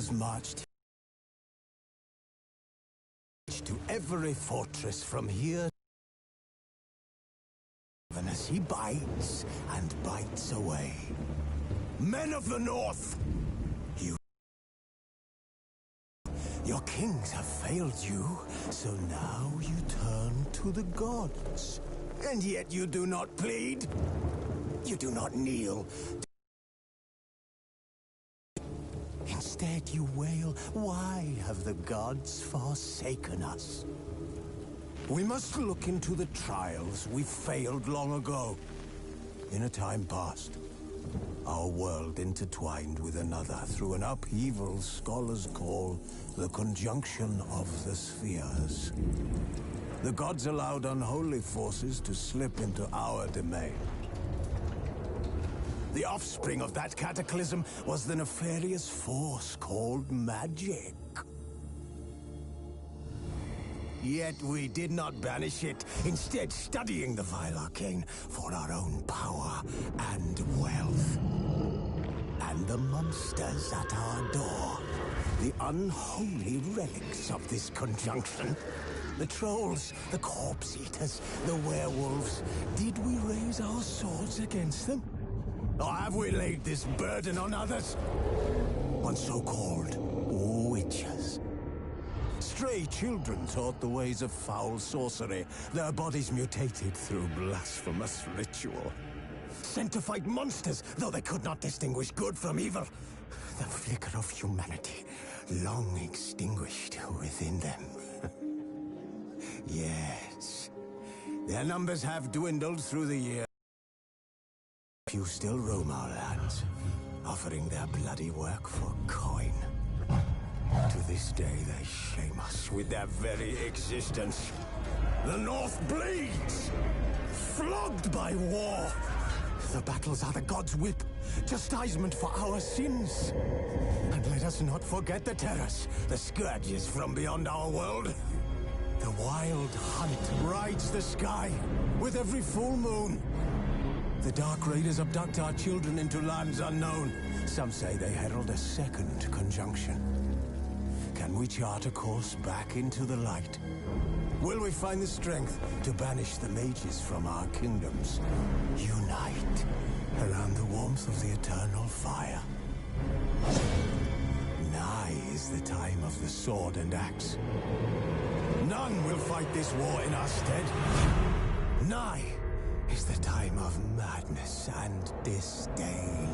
has marched to every fortress from here, even as he bites and bites away. Men of the North, your kings have failed you, so now you turn to the gods. And yet you do not plead. You do not kneel. Instead you wail, why have the gods forsaken us? We must look into the trials we failed long ago. In a time past, our world intertwined with another through an upheaval scholars call the conjunction of the spheres. The gods allowed unholy forces to slip into our domain. The offspring of that cataclysm was the nefarious force called magic. Yet we did not banish it, instead studying the vile arcane for our own power and wealth. And the monsters at our door, the unholy relics of this conjunction. The trolls, the corpse-eaters, the werewolves. Did we raise our swords against them? Or have we laid this burden on others? On so-called witches. Stray children taught the ways of foul sorcery, their bodies mutated through blasphemous ritual. Sent to fight monsters, though they could not distinguish good from evil. The flicker of humanity, long extinguished within them. Yes, their numbers have dwindled through the years. Few still roam our lands, offering their bloody work for coin. To this day, they shame us with their very existence. The North bleeds, flogged by war. The battles are the gods' whip, chastisement for our sins. And let us not forget the terrors, the scourges from beyond our world. The wild hunt rides the sky with every full moon. The Dark Raiders abduct our children into lands unknown. Some say they herald a second conjunction. Can we chart a course back into the light? Will we find the strength to banish the mages from our kingdoms? Unite around the warmth of the eternal fire. Nigh is the time of the sword and axe. None will fight this war in our stead. Nigh is the time of madness and disdain.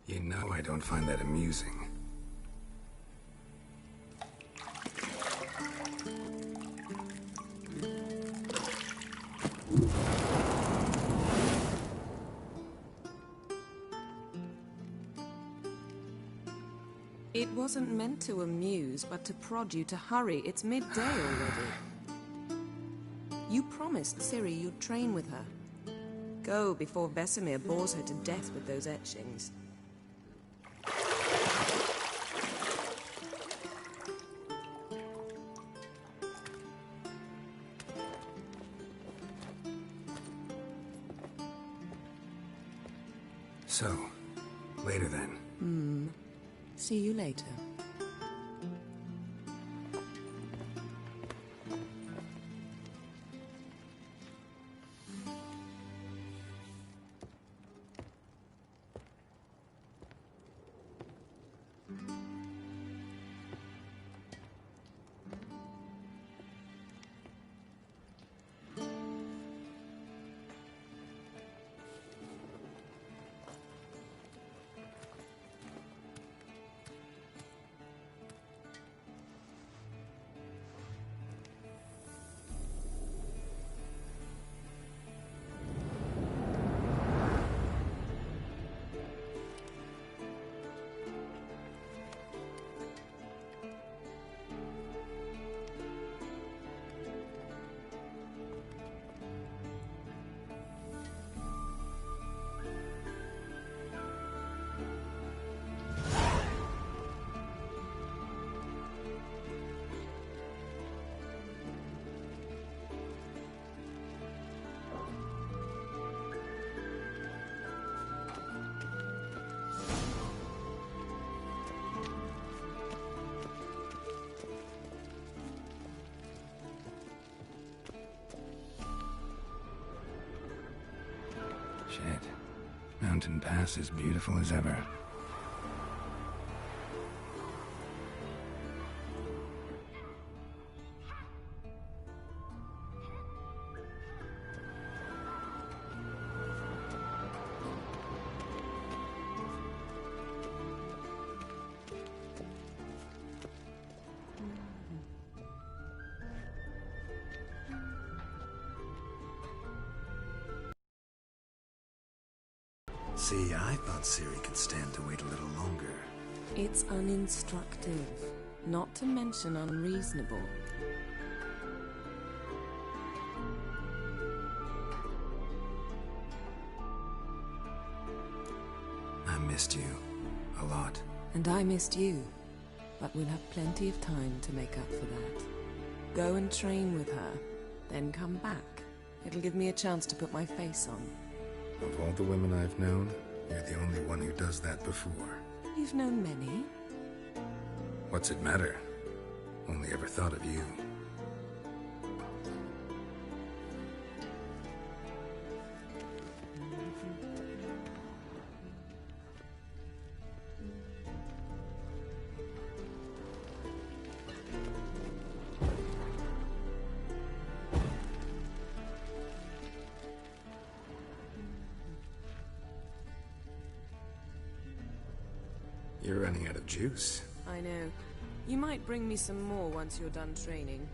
You know I don't find that amusing. It wasn't meant to amuse, but to prod you to hurry. It's midday already. You promised Ciri you'd train with her. Go before Vesemir bores her to death with those etchings. So, later then. See you later. Shit. Mountain Pass is beautiful as ever. See, I thought Ciri could stand to wait a little longer. It's uninstructive, not to mention unreasonable. I missed you. A lot. And I missed you. But we'll have plenty of time to make up for that. Go and train with her, then come back. It'll give me a chance to put my face on. Of all the women I've known, you're the only one who does that before. You've known many. What's it matter? Only ever thought of you. You're running out of juice. I know. You might bring me some more once you're done training.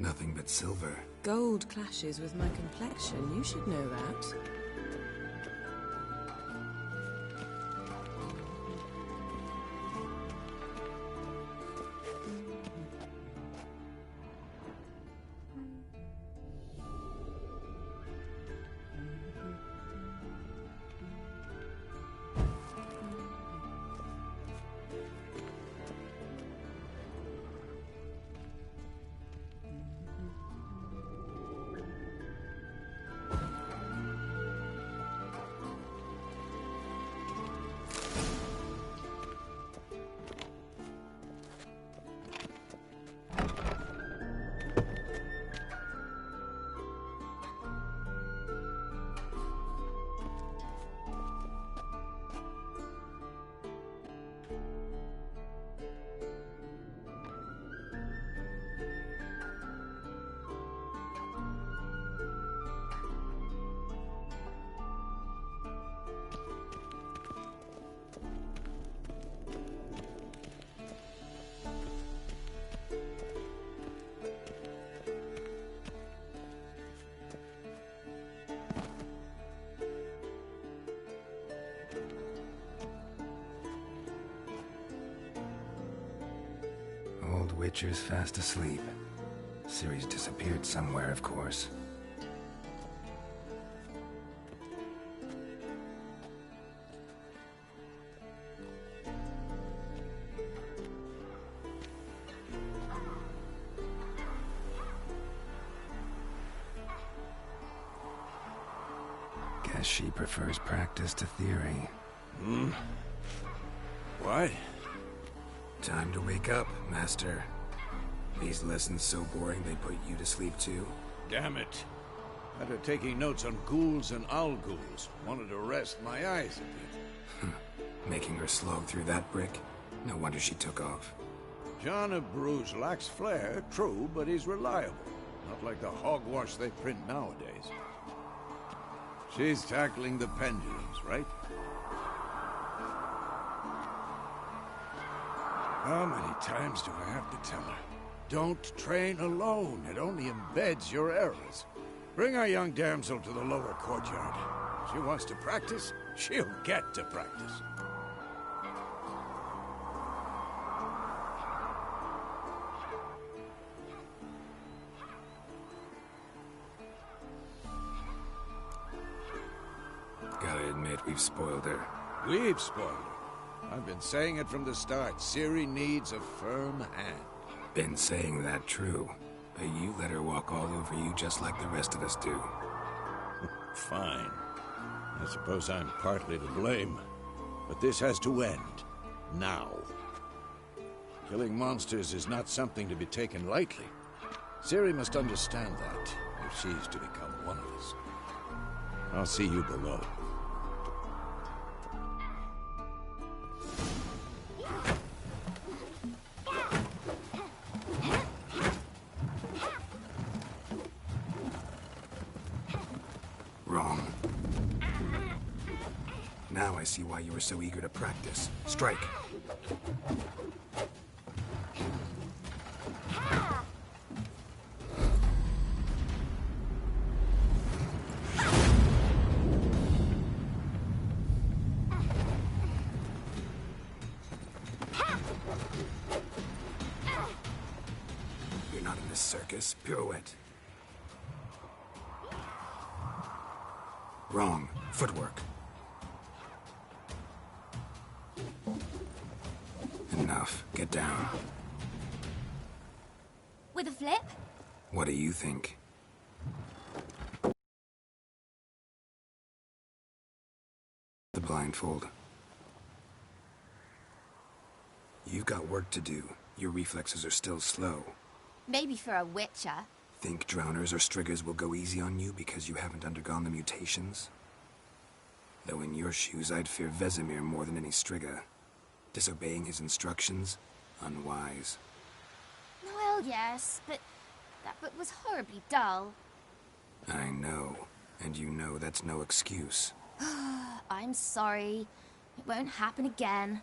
Nothing but silver. Gold clashes with my complexion. You should know that. Witcher's fast asleep. Ciri's disappeared somewhere, of course. Guess she prefers practice to theory. What? Time to wake up, Master. These lessons so boring they put you to sleep too? Damn it. After taking notes on ghouls and owl-ghouls, wanted to rest my eyes a bit. Making her slog through that brick? No wonder she took off. John of Bruges lacks flair, true, but he's reliable. Not like the hogwash they print nowadays. She's tackling the pendulums, right? How many times do I have to tell her? Don't train alone. It only embeds your errors. Bring our young damsel to the lower courtyard. If she wants to practice, she'll get to practice. Gotta admit, we've spoiled her. We've spoiled her. I've been saying it from the start. Ciri needs a firm hand. Been saying that true, but you let her walk all over you just like the rest of us do. Fine. I suppose I'm partly to blame. But this has to end. Now. Killing monsters is not something to be taken lightly. Ciri must understand that, if she's to become one of us. I'll see you below. Wrong. Now I see why you were so eager to practice. Strike. You're not in this circus. Pirouette. Wrong. Footwork. Enough. Get down. With a flip? What do you think? The blindfold. You've got work to do. Your reflexes are still slow. Maybe for a witcher. Think drowners or striggers will go easy on you because you haven't undergone the mutations? Though in your shoes, I'd fear Vesemir more than any strigger. Disobeying his instructions? Unwise. Well, yes, but that book was horribly dull. I know. And you know that's no excuse. I'm sorry. It won't happen again.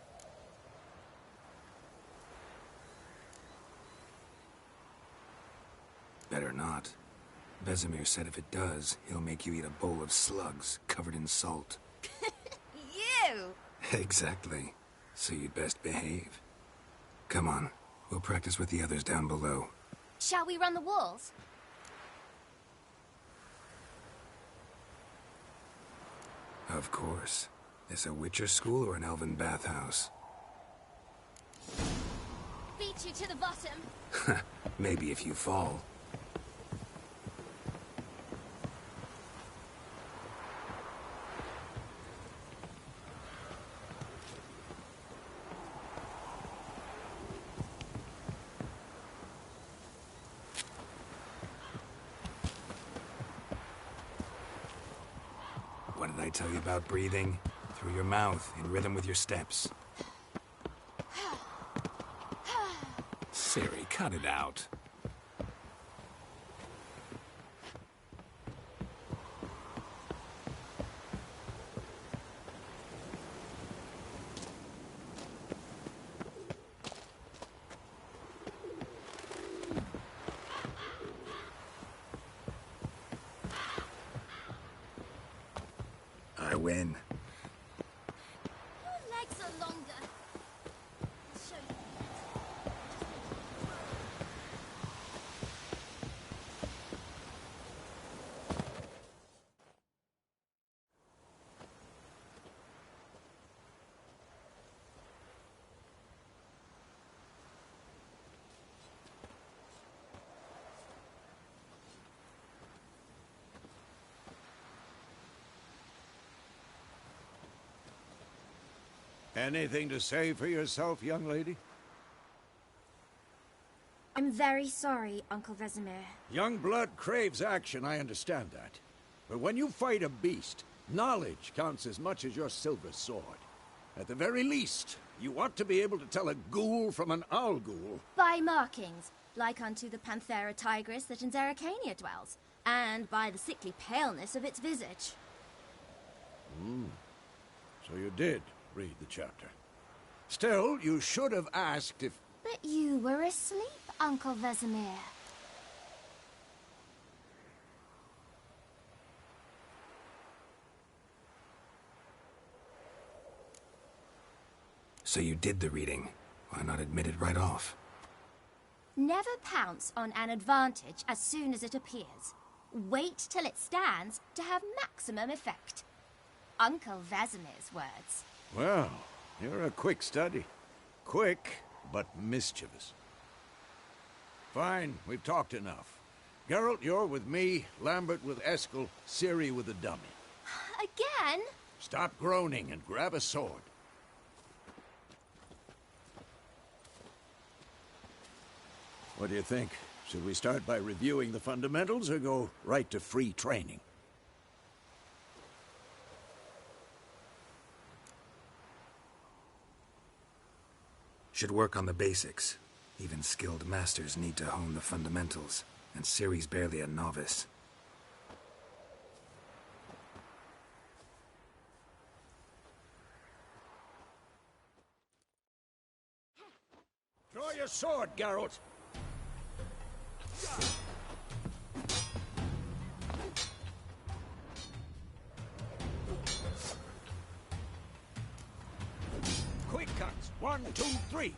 Better not. Vesemir said if it does, he'll make you eat a bowl of slugs covered in salt. You! Exactly. So you'd best behave. Come on. We'll practice with the others down below. Shall we run the walls? Of course. This a Witcher school or an elven bathhouse? Beat you to the bottom. Maybe if you fall. What did I tell you about breathing? Through your mouth, in rhythm with your steps. Ciri, cut it out. I win. Your legs are longer. I'll show you. Anything to say for yourself, young lady? I'm very sorry, Uncle Vesemir. Young blood craves action, I understand that. But when you fight a beast, knowledge counts as much as your silver sword. At the very least, you ought to be able to tell a ghoul from an owl ghoul. By markings, like unto the Panthera tigris that in Zeracania dwells, and by the sickly paleness of its visage. So you did read the chapter. Still, you should have asked if... But you were asleep, Uncle Vesemir. So you did the reading. Why not admit it right off? Never pounce on an advantage as soon as it appears. Wait till it stands to have maximum effect. Uncle Vesemir's words. Well, you're a quick study. Quick, but mischievous. Fine, we've talked enough. Geralt, you're with me, Lambert with Eskel, Ciri with the dummy. Again? Stop groaning and grab a sword. What do you think? Should we start by reviewing the fundamentals or go right to free training? Should work on the basics. Even skilled masters need to hone the fundamentals, and Ciri's barely a novice. Draw your sword, Geralt! Quick cuts! 1, 2, 3!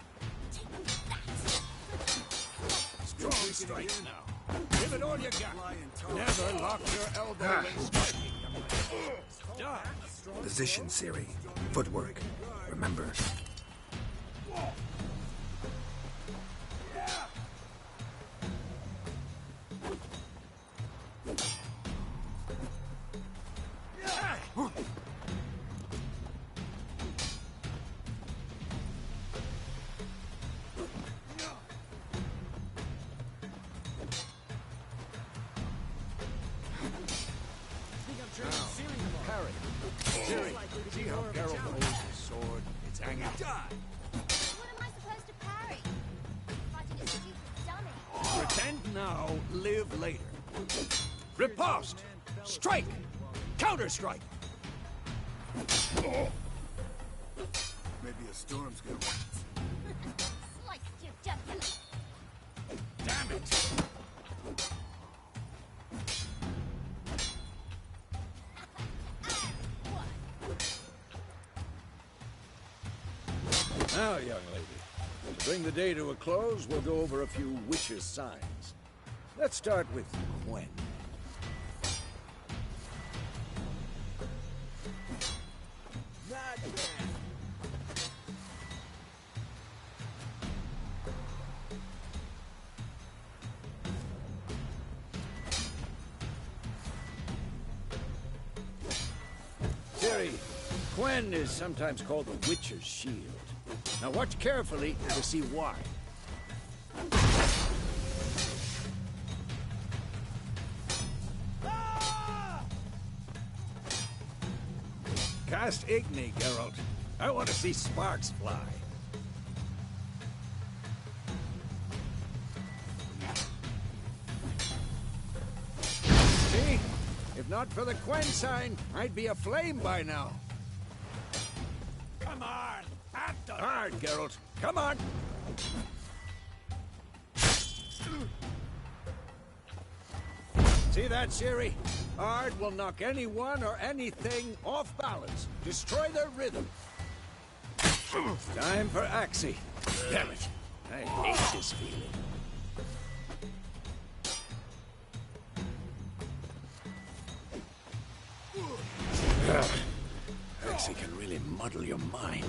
Strong strike now. Give it all you got. Never lock your elbow when striking. Done. Position, Ciri. Footwork. Remember. Parry. Ciri, see how Geralt holds his sword? It's hanging. What am I supposed to parry? Fighting a stupid dummy. Pretend now, live later. Riposte! Strike! Counter-strike! Maybe a storm's gonna... Sliced your jugular. Damn it! Now, young lady, to bring the day to a close, we'll go over a few witches' signs. Let's start with Gwen. Ciri, Gwen is sometimes called the Witcher's Shield. Now watch carefully to see why. Cast Igni, Geralt. I want to see sparks fly. See? If not for the Gwen sign, I'd be aflame by now. Come on! Hard, Geralt. Come on! See that, Ciri? Ard will knock anyone or anything off balance. Destroy their rhythm. Time for Axie. Damn it. I hate this feeling. Axie can really muddle your mind.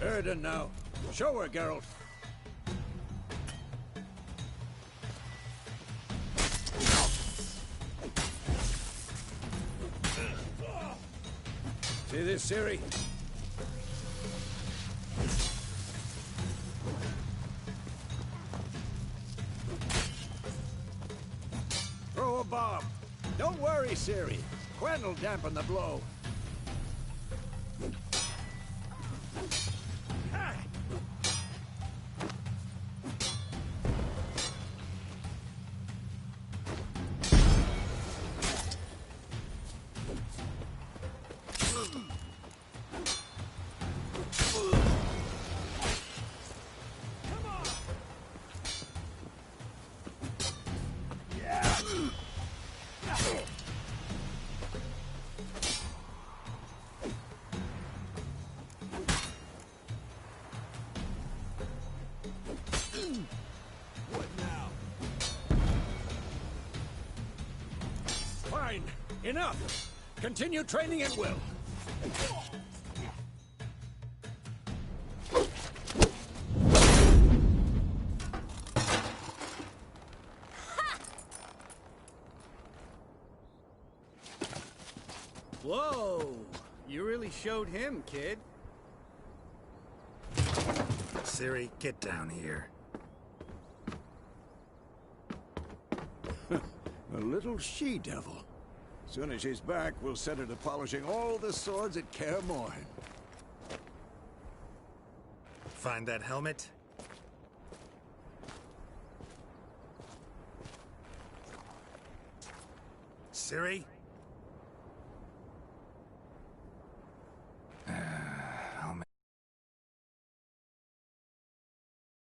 Erden now. Show her, Geralt. See this, Siri? Throw a bomb. Don't worry, Siri. Quen will dampen the blow. Fine. Enough. Continue training at will. Whoa! You really showed him, kid. Siri, get down here. A little she-devil. Soon as she's back, we'll set her to polishing all the swords at Kaer Morhen. Find that helmet? Siri?